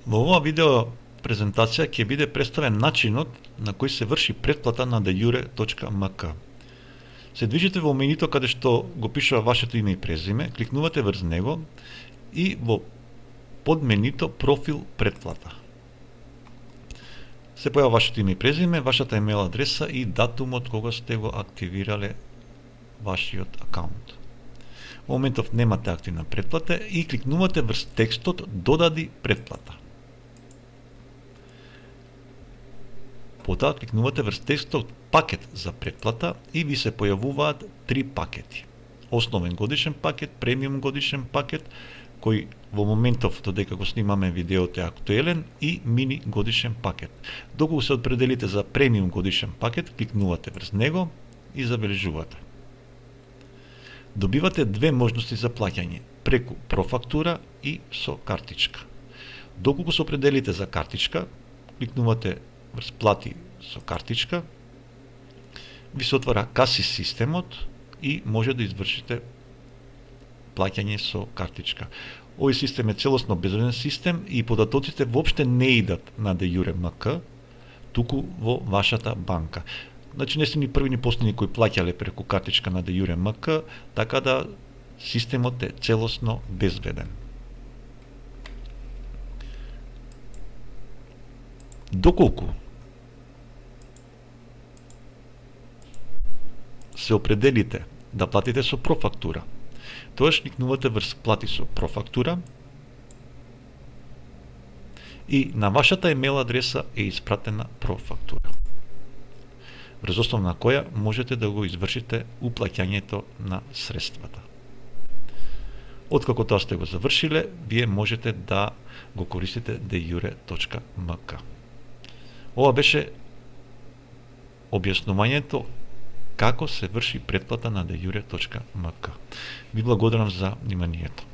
Во оваа видео презентација ќе биде представен начинот на кој се врши претплата на dejure.mk. Се движите во менито каде што го пишува вашето име и презиме, кликнувате врз него и во подменито профил претплата. Се појава вашето име и презиме, вашата имейл адреса и датумот кога сте го активирале вашиот акаунт. Во моментов немате активна претплата и кликнувате врз текстот додади претплата. Потоа кликнувате врз текстот пакет за претплата и ви се појавуваат 3 пакети. Основен годишен пакет, премиум годишен пакет, кој во моментов додека го снимаме видеото е актуелен, и мини годишен пакет. Доколку се определите за премиум годишен пакет, кликнувате врз него и забележувате. Добивате две можности за плаќање, преку профактура и со картичка. Доколку се определите за картичка, кликнувате врз плати со картичка, ви се отвара каси системот и може да извршите плаќање со картичка. Овој систем е целосно безбеден систем и податоците воопште не идат на dejure.mk, туку во вашата банка. Значи не сте ни први ни последни кои плаќале преку картичка на dejure.mk, така да системот е целосно безбеден. Доколку се определите да платите со профактура, тогаш кликнувате врз плати со профактура и на вашата имейл адреса е испратена профактура, врз основа на која можете да го извршите уплаќањето на средствата. Откако тоа сте го завршиле, вие можете да го користите dejure.mk. Ова беше објаснувањето како се врши претплата на dejure.mk. Ви благодарам за вниманието.